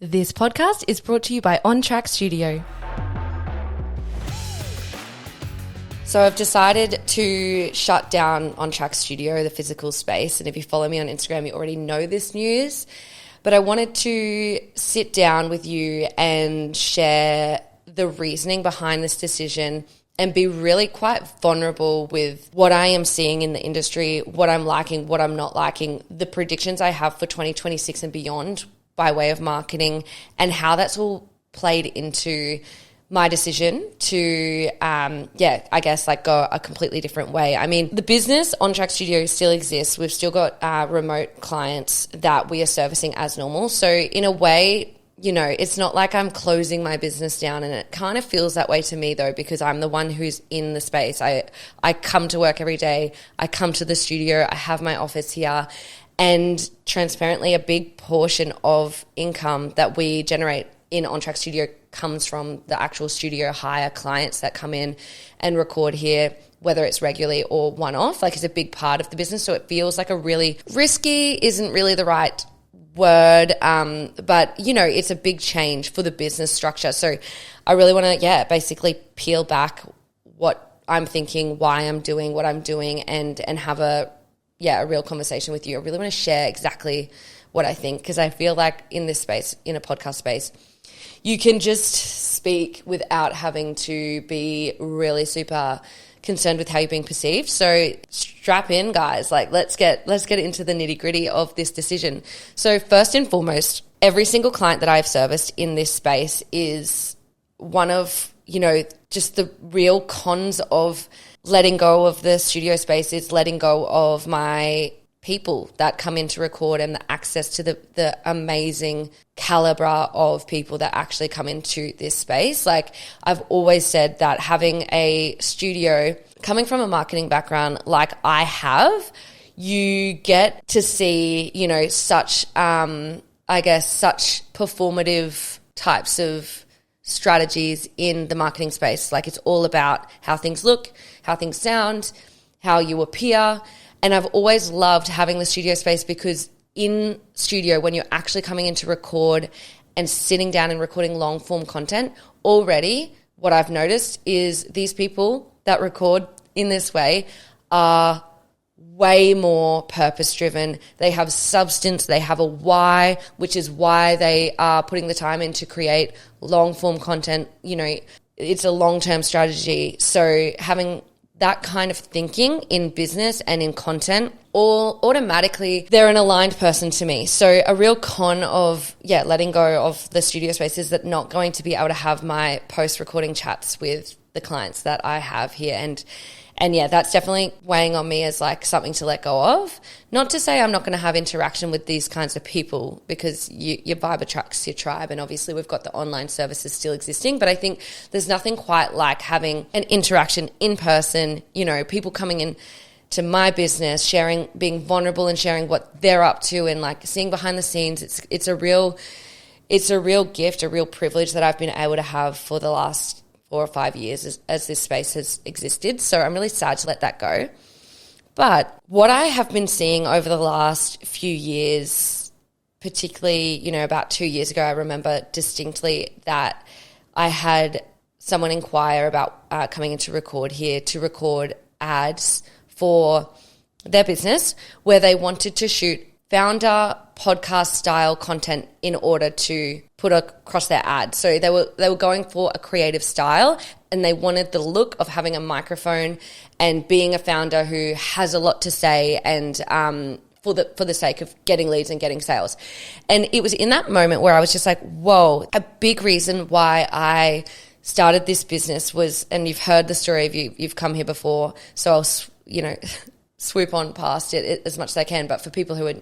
This podcast is brought to you by On Track Studio. So I've decided to shut down On Track Studio, the physical space. And if you follow me on Instagram, you already know this news. But I wanted to sit down with you and share the reasoning behind this decision and be really quite vulnerable with what I am seeing in the industry, what I'm liking, what I'm not liking, the predictions I have for 2026 and beyond by way of marketing, and how that's all played into my decision to, I guess go a completely different way. I mean, the business On Track Studio still exists. We've still got remote clients that we are servicing as normal. So in a way, it's not like I'm closing my business down, and it kind of feels that way to me though, because I'm the one who's in the space. I come to work every day. I come to the studio. I have my office here. And transparently, a big portion of income that we generate in On Track Studio comes from the actual studio hire clients that come in and record here, whether it's regularly or one-off. It's a big part of the business. So it feels like a really risky, isn't really the right word, but it's a big change for the business structure. So I really want to, basically peel back what I'm thinking, why I'm doing what I'm doing, and have a real conversation with you. I really want to share exactly what I think, because I feel like in this space, in a podcast space, you can just speak without having to be really super concerned with how you're being perceived. So strap in, guys. Let's get into the nitty-gritty of this decision. So first and foremost, every single client that I've serviced in this space is one of, just the real cons of letting go of the studio space. Is letting go of my people that come in to record and the access to the amazing caliber of people that actually come into this space. I've always said that having a studio, coming from a marketing background like I have, you get to see, such, such performative types of strategies in the marketing space. It's all about how things look, how things sound, how you appear. And I've always loved having the studio space, because in studio, when you're actually coming in to record and sitting down and recording long form content, already what I've noticed is these people that record in this way are way more purpose driven. They have substance, they have a why, which is why they are putting the time in to create long form content. It's a long-term strategy. So having that kind of thinking in business and in content, all automatically they're an aligned person to me. So a real con of letting go of the studio space is that not going to be able to have my post-recording chats with the clients that I have here. And that's definitely weighing on me as something to let go of. Not to say I'm not going to have interaction with these kinds of people, because your vibe attracts your tribe, and obviously we've got the online services still existing, but I think there's nothing quite like having an interaction in person, people coming in to my business, sharing, being vulnerable and sharing what they're up to, and seeing behind the scenes. It's a real gift, a real privilege that I've been able to have for the last 4 or 5 years as this space has existed. So I'm really sad to let that go. But what I have been seeing over the last few years, particularly, about 2 years ago, I remember distinctly that I had someone inquire about coming in to record here, to record ads for their business, where they wanted to shoot founder podcast style content in order to put across their ad. So they were going for a creative style, and they wanted the look of having a microphone and being a founder who has a lot to say, and for the sake of getting leads and getting sales. And it was in that moment where I was just like, whoa, a big reason why I started this business was, and you've heard the story if you've come here before, so I'll swoop on past it as much as I can. But for people who are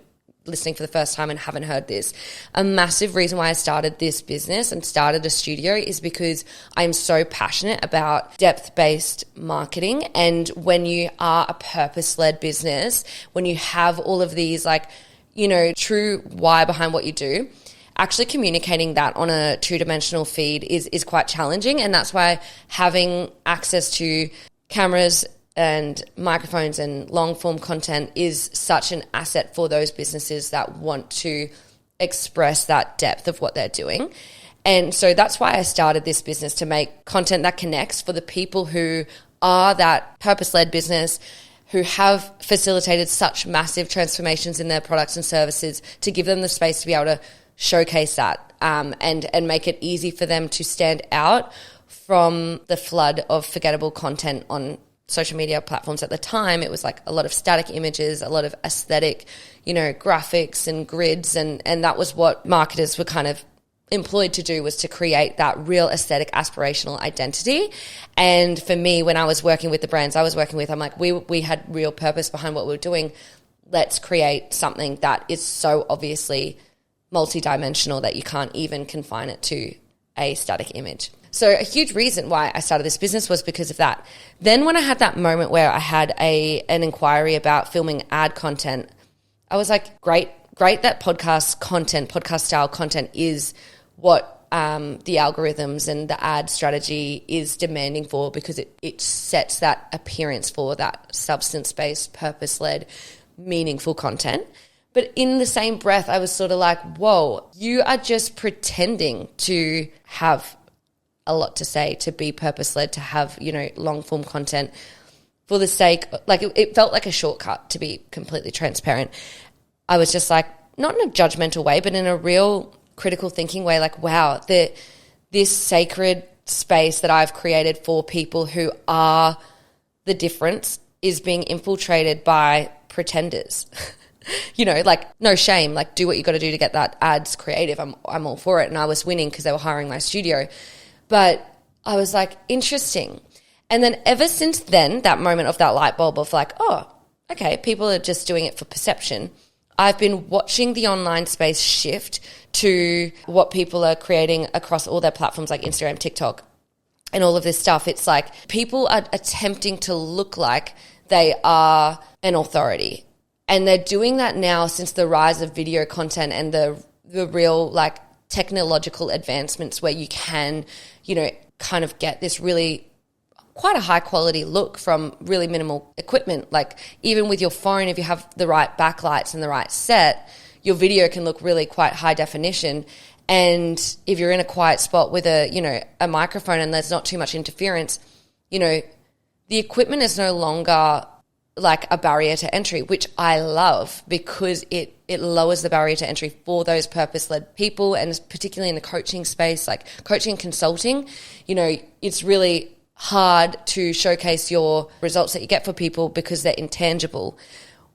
listening for the first time and haven't heard this, a massive reason why I started this business and started a studio is because I'm so passionate about depth-based marketing. And when you are a purpose-led business, when you have all of these true why behind what you do, actually communicating that on a two-dimensional feed is quite challenging. And that's why having access to cameras and microphones and long form content is such an asset for those businesses that want to express that depth of what they're doing. And so that's why I started this business, to make content that connects for the people who are that purpose-led business, who have facilitated such massive transformations in their products and services, to give them the space to be able to showcase that and make it easy for them to stand out from the flood of forgettable content on social media platforms. At the time, it was like a lot of static images, a lot of aesthetic, graphics and grids, and that was what marketers were kind of employed to do, was to create that real aesthetic aspirational identity. And for me, when I was working with the brands I was working with, I'm like, we had real purpose behind what we were doing. Let's create something that is so obviously multidimensional that you can't even confine it to a static image. So a huge reason why I started this business was because of that. Then when I had that moment where I had an inquiry about filming ad content, I was like, great that podcast style content is what the algorithms and the ad strategy is demanding for, because it sets that appearance for that substance-based, purpose-led, meaningful content. But in the same breath, I was sort of like, whoa, you are just pretending to have a lot to say, to be purpose-led, to have, long-form content for the sake, like it felt like a shortcut, to be completely transparent. I was just like, not in a judgmental way, but in a real critical thinking way, like, wow, this sacred space that I've created for people who are the difference is being infiltrated by pretenders. Like, no shame, like, do what you got to do to get that ads creative. I'm all for it. And I was winning because they were hiring my studio. But I was like, interesting. And then ever since then, that moment of that light bulb of like, oh, okay, people are just doing it for perception. I've been watching the online space shift to what people are creating across all their platforms like Instagram, TikTok, and all of this stuff. It's like people are attempting to look like they are an authority. And they're doing that now since the rise of video content and the real like technological advancements where you can, kind of get this really quite a high quality look from really minimal equipment. Like even with your phone, if you have the right backlights and the right set, your video can look really quite high definition. And if you're in a quiet spot with a microphone and there's not too much interference, the equipment is no longer like a barrier to entry, which I love because it lowers the barrier to entry for those purpose-led people, and particularly in the coaching space, like coaching and consulting, it's really hard to showcase your results that you get for people because they're intangible.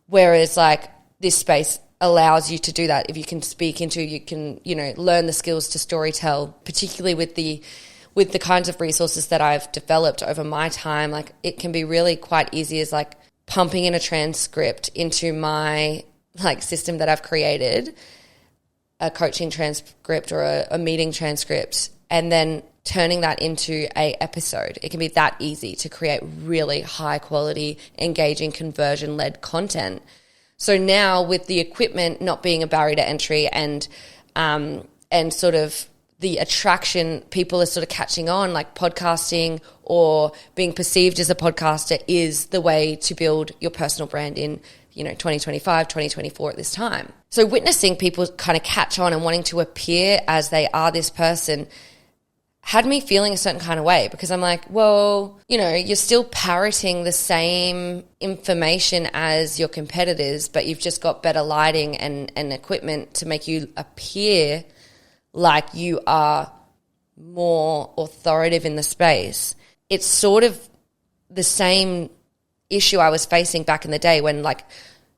Whereas like this space allows you to do that. If you can speak into, you can, learn the skills to storytell, particularly with the kinds of resources that I've developed over my time. Like it can be really quite easy as like pumping in a transcript into my like system that I've created, a coaching transcript or a meeting transcript, and then turning that into a episode. It can be that easy to create really high quality, engaging, conversion-led content. So now with the equipment not being a barrier to entry and sort of the attraction, people are sort of catching on, like podcasting or being perceived as a podcaster is the way to build your personal brand in, 2025, 2024 at this time. So witnessing people kind of catch on and wanting to appear as they are this person had me feeling a certain kind of way, because I'm like, well, you're still parroting the same information as your competitors, but you've just got better lighting and equipment to make you appear like you are more authoritative in the space. It's sort of the same issue I was facing back in the day when like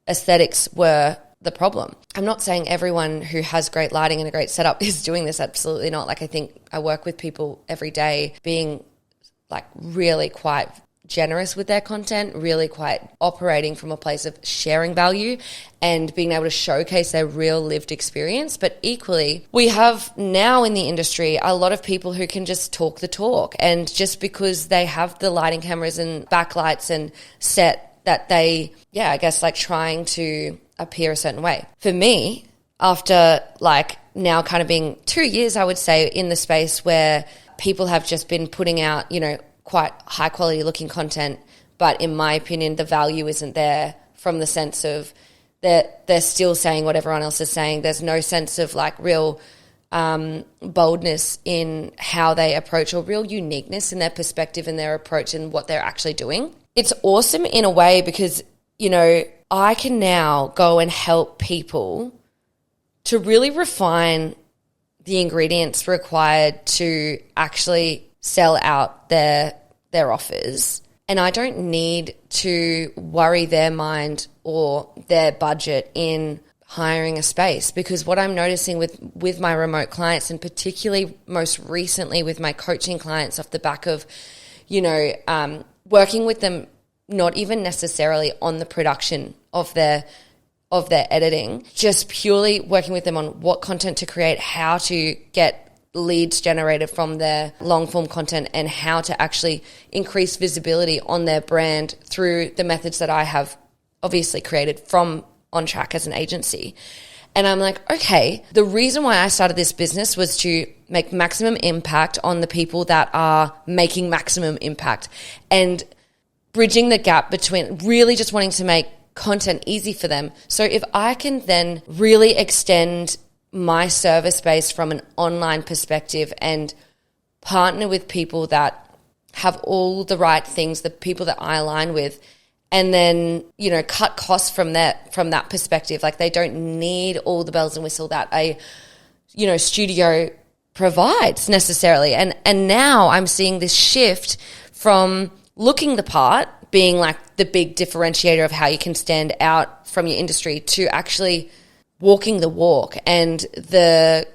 aesthetics were the problem. I'm not saying everyone who has great lighting and a great setup is doing this. Absolutely not. Like I think I work with people every day being like really quite generous with their content, really quite operating from a place of sharing value and being able to showcase their real lived experience. But equally, we have now in the industry a lot of people who can just talk the talk, and just because they have the lighting cameras and backlights and set that they, I guess like trying to appear a certain way. For me, after like now kind of being 2 years, I would say, in the space where people have just been putting out, quite high quality looking content, but in my opinion, the value isn't there from the sense of they're still saying what everyone else is saying. There's no sense of like real boldness in how they approach, or real uniqueness in their perspective and their approach and what they're actually doing. It's awesome in a way because, you know, I can now go and help people to really refine the ingredients required to actually sell out their offers. And I don't need to worry their mind or their budget in hiring a space, because what I'm noticing with my remote clients, and particularly most recently with my coaching clients off the back of, you know, working with them, not even necessarily on the production of their editing, just purely working with them on what content to create, how to get leads generated from their long form content, and how to actually increase visibility on their brand through the methods that I have obviously created from On Track as an agency. And I'm like, okay, the reason why I started this business was to make maximum impact on the people that are making maximum impact, and bridging the gap between really just wanting to make content easy for them. So if I can then really extend my service base from an online perspective and partner with people that have all the right things, the people that I align with, and then, you know, cut costs from that perspective. Like, they don't need all the bells and whistles that a, you know, studio provides necessarily. And now I'm seeing this shift from looking the part being like the big differentiator of how you can stand out from your industry, to actually walking the walk. And the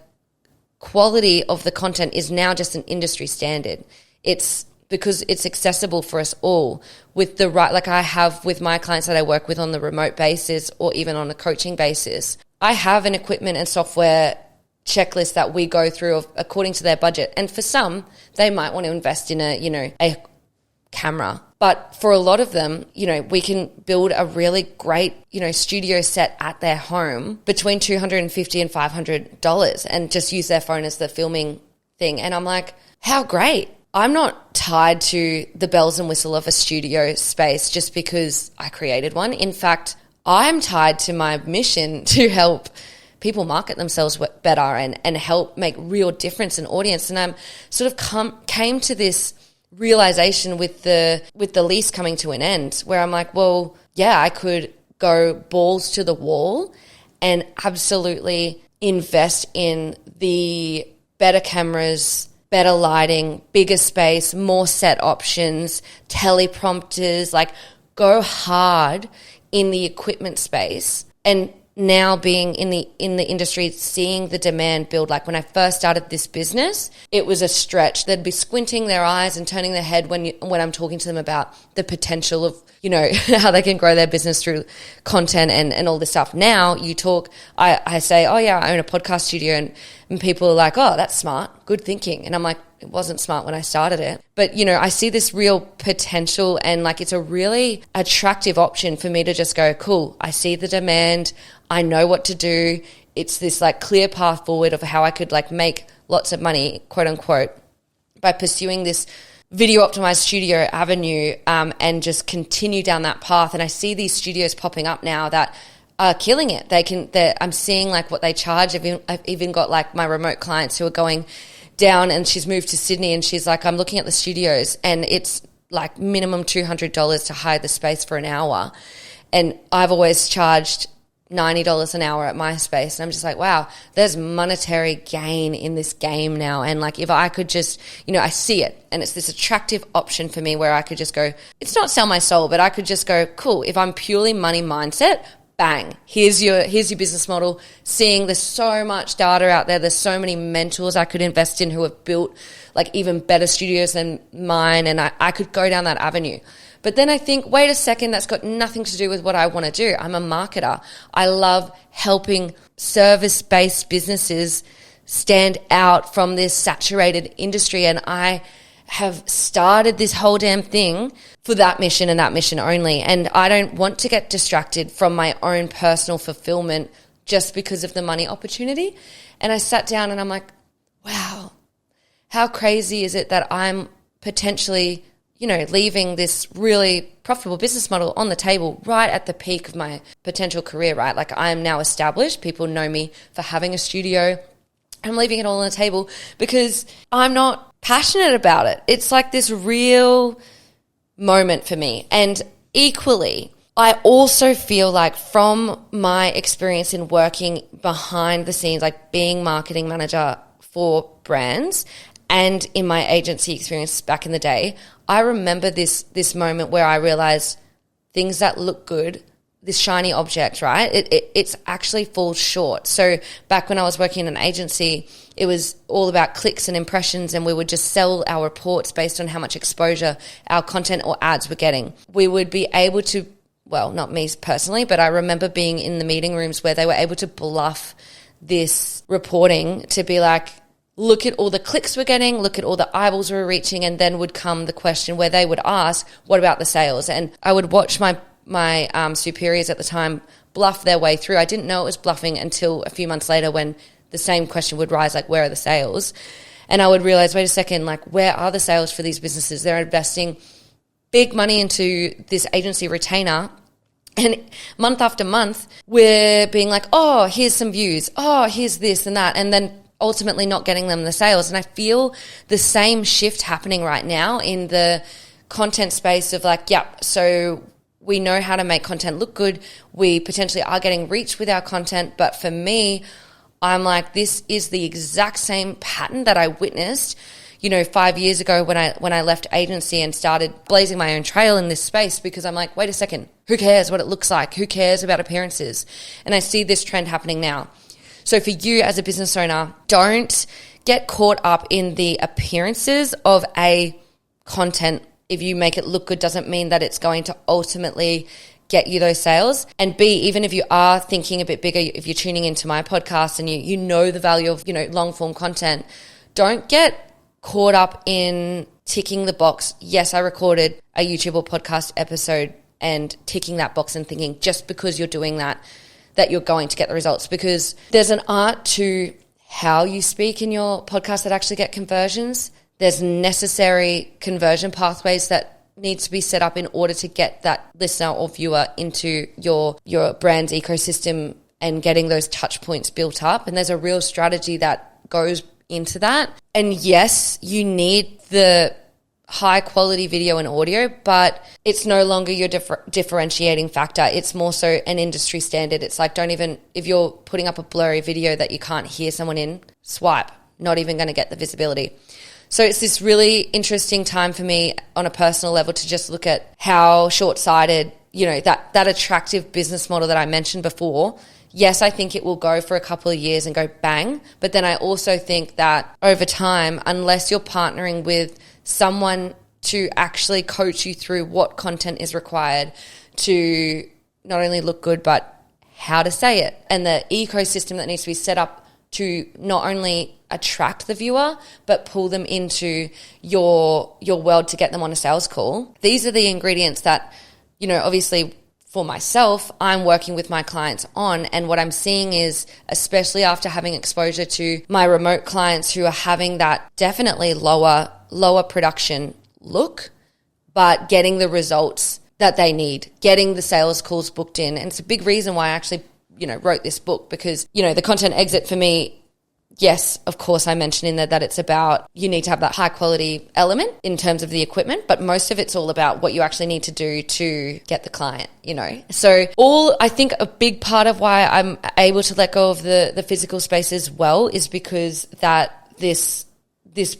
quality of the content is now just an industry standard. It's because it's accessible for us all with the right, like I have with my clients that I work with on the remote basis, or even on a coaching basis. I have an equipment and software checklist that we go through according to their budget. And for some, they might want to invest in a camera. But for a lot of them, you know, we can build a really great, you know, studio set at their home between $250 and $500 and just use their phone as the filming thing. And I'm like, how great. I'm not tied to the bells and whistle of a studio space just because I created one. In fact, I'm tied to my mission to help people market themselves better and help make real difference in audience. And I'm sort of came to this realization with the lease coming to an end, where I'm like, well, yeah, I could go balls to the wall and absolutely invest in the better cameras, better lighting, bigger space, more set options, teleprompters, like go hard in the equipment space. And now being in the industry, seeing the demand build. Like when I first started this business, it was a stretch. They'd be squinting their eyes and turning their head when I'm talking to them about the potential of, you know, how they can grow their business through content and all this stuff. Now you talk, I say, oh yeah, I own a podcast studio, and people are like, oh, that's smart, good thinking. And I'm like, it wasn't smart when I started it. But, you know, I see this real potential, and like it's a really attractive option for me to just go, cool, I see the demand, I know what to do. It's this like clear path forward of how I could like make lots of money, quote unquote, by pursuing this video optimized studio avenue, and just continue down that path. And I see these studios popping up now that are killing it. I'm seeing like what they charge. I've even got like my remote clients who are going down, and she's moved to Sydney, and she's like, I'm looking at the studios and it's like minimum $200 to hire the space for an hour. And I've always charged $90 an hour at my space. And I'm just like, wow, there's monetary gain in this game now. And like, if I could just, you know, I see it, and it's this attractive option for me where I could just go, it's not sell my soul, but I could just go, cool, if I'm purely money mindset, bang, here's your business model. Seeing there's so much data out there. There's so many mentors I could invest in who have built like even better studios than mine. And I could go down that avenue. But then I think, wait a second, that's got nothing to do with what I want to do. I'm a marketer. I love helping service-based businesses stand out from this saturated industry. And I have started this whole damn thing for that mission and that mission only. And I don't want to get distracted from my own personal fulfillment just because of the money opportunity. And I sat down and I'm like, wow, how crazy is it that I'm potentially, leaving this really profitable business model on the table right at the peak of my potential career, right? Like I am now established. People know me for having a studio. I'm leaving it all on the table because I'm not passionate about it. It's like this real moment for me. And equally, I also feel like from my experience in working behind the scenes, like being marketing manager for brands and in my agency experience back in the day, I remember this moment where I realized things that look good, this shiny object, right? It's actually falls short. So back when I was working in an agency, it was all about clicks and impressions, and we would just sell our reports based on how much exposure our content or ads were getting. We would be able to, well, not me personally, but I remember being in the meeting rooms where they were able to bluff this reporting to be like, look at all the clicks we're getting, look at all the eyeballs we're reaching, and then would come the question where they would ask, what about the sales? And I would watch my superiors at the time bluff their way through. I didn't know it was bluffing until a few months later when the same question would rise, like, where are the sales? And I would realize, wait a second, like, where are the sales for these businesses? They're investing big money into this agency retainer, and month after month, we're being like, oh, here's some views. Oh, here's this and that. And then ultimately not getting them the sales. And I feel the same shift happening right now in the content space of like, so we know how to make content look good. We potentially are getting reach with our content. But for me, I'm like, this is the exact same pattern that I witnessed, 5 years ago when I left agency and started blazing my own trail in this space, because I'm like, wait a second, who cares what it looks like? Who cares about appearances? And I see this trend happening now. So for you as a business owner, don't get caught up in the appearances of a content. If you make it look good, doesn't mean that it's going to ultimately get you those sales. And B, even if you are thinking a bit bigger, if you're tuning into my podcast and you know the value of, long form content, don't get caught up in ticking the box. Yes, I recorded a YouTube or podcast episode, and ticking that box and thinking just because you're doing that you're going to get the results, because there's an art to how you speak in your podcast that actually get conversions. There's necessary conversion pathways that needs to be set up in order to get that listener or viewer into your brand's ecosystem and getting those touch points built up. And there's a real strategy that goes into that. And yes, you need the high quality video and audio, but it's no longer your differentiating factor. It's more so an industry standard. It's like, if you're putting up a blurry video that you can't hear someone in, swipe, not even going to get the visibility. So it's this really interesting time for me on a personal level to just look at how short-sighted, that attractive business model that I mentioned before. Yes, I think it will go for a couple of years and go bang. But then I also think that over time, unless you're partnering with someone to actually coach you through what content is required to not only look good, but how to say it, and the ecosystem that needs to be set up to not only attract the viewer, but pull them into your world to get them on a sales call. These are the ingredients that, obviously for myself, I'm working with my clients on. And what I'm seeing is, especially after having exposure to my remote clients who are having that definitely lower production look, but getting the results that they need, getting the sales calls booked in. And it's a big reason why I actually, wrote this book, because, the content exit for me, yes, of course, I mentioned in there that it's about, you need to have that high quality element in terms of the equipment, but most of it's all about what you actually need to do to get the client, So I think a big part of why I'm able to let go of the physical space as well is because that this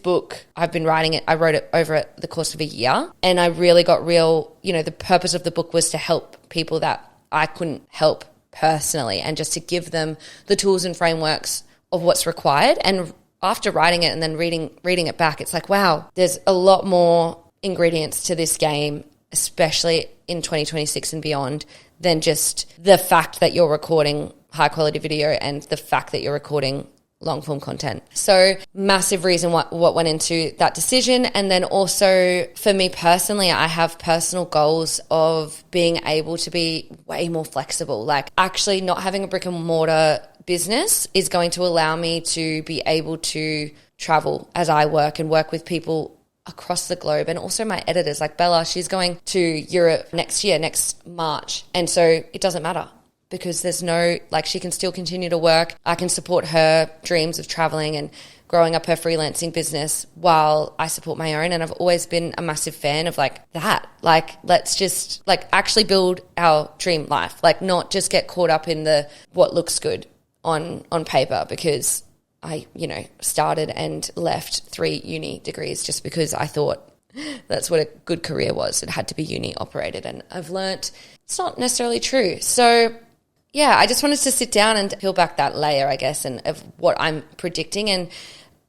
book, I've been writing it, I wrote it over the course of a year, and I really got the purpose of the book was to help people that I couldn't help personally, and just to give them the tools and frameworks of what's required. And after writing it and then reading it back, it's like, wow, there's a lot more ingredients to this game, especially in 2026 and beyond, than just the fact that you're recording high quality video and the fact that you're recording long form content. So massive reason what went into that decision. And then also for me personally, I have personal goals of being able to be way more flexible. Like actually not having a brick and mortar business is going to allow me to be able to travel as I work and work with people across the globe. And also my editors, like Bella, she's going to Europe next year, next March. And so it doesn't matter because there's no, like, she can still continue to work. I can support her dreams of traveling and growing up her freelancing business while I support my own. And I've always been a massive fan of like that. Like, let's just like actually build our dream life, like not just get caught up in the what looks good on paper, because I, you know, started and left 3 uni degrees just because I thought that's what a good career was. It had to be uni operated. And I've learnt it's not necessarily true. So yeah, I just wanted to sit down and peel back that layer, I guess, and of what I'm predicting, and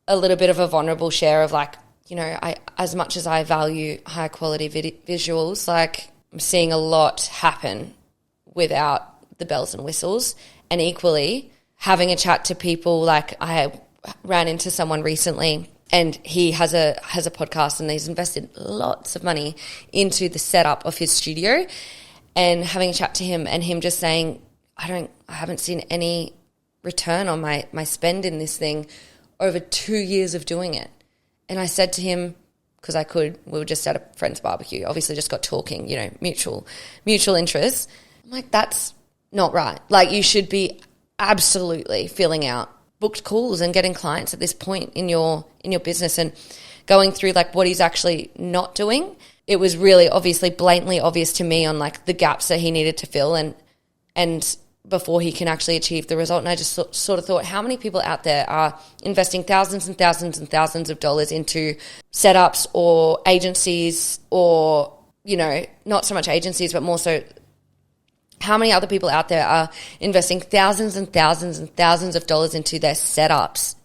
a little bit of a vulnerable share of like, you know, I, as much as I value high quality visuals, like I'm seeing a lot happen without the bells and whistles. And equally having a chat to people, like I ran into someone recently and he has a podcast and he's invested lots of money into the setup of his studio, and having a chat to him and him just saying, I haven't seen any return on my spend in this thing over 2 years of doing it. And I said to him, because we were just at a friend's barbecue, obviously just got talking, you know, mutual interests. I'm like, that's not right. Like, you should be absolutely filling out booked calls and getting clients at this point in your business, and going through like what he's actually not doing. It was really obviously blatantly obvious to me on like the gaps that he needed to fill and before he can actually achieve the result. And I just sort of thought, how many people out there are investing thousands and thousands and thousands of dollars into setups or agencies, or, you know, not so much agencies, but more so how many other people out there are investing thousands and thousands and thousands of dollars into their setups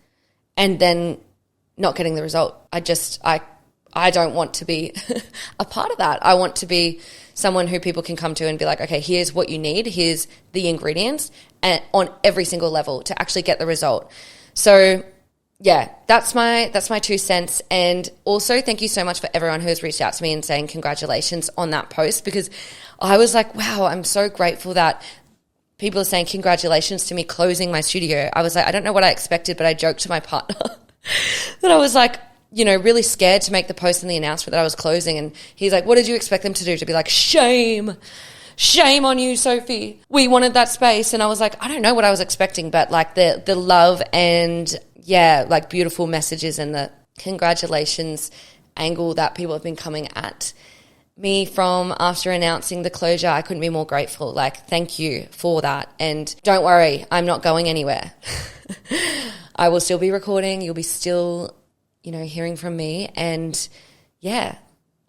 and then not getting the result. I don't want to be a part of that. I want to be someone who people can come to and be like, okay, here's what you need. Here's the ingredients, and on every single level to actually get the result. So yeah, that's my 2 cents. And also thank you so much for everyone who has reached out to me and saying congratulations on that post, because I was like, wow, I'm so grateful that people are saying congratulations to me closing my studio. I was like, I don't know what I expected, but I joked to my partner that I was like, you know, really scared to make the post and the announcement that I was closing. And he's like, what did you expect them to do? To be like, shame on you, Sophie. We wanted that space. And I was like, I don't know what I was expecting, but like the love and yeah, like beautiful messages and the congratulations angle that people have been coming at me from after announcing the closure, I couldn't be more grateful. Like, thank you for that. And don't worry, I'm not going anywhere. I will still be recording. You'll be still, you know, hearing from me. And yeah,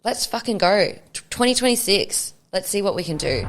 let's fucking go. 2026. Let's see what we can do.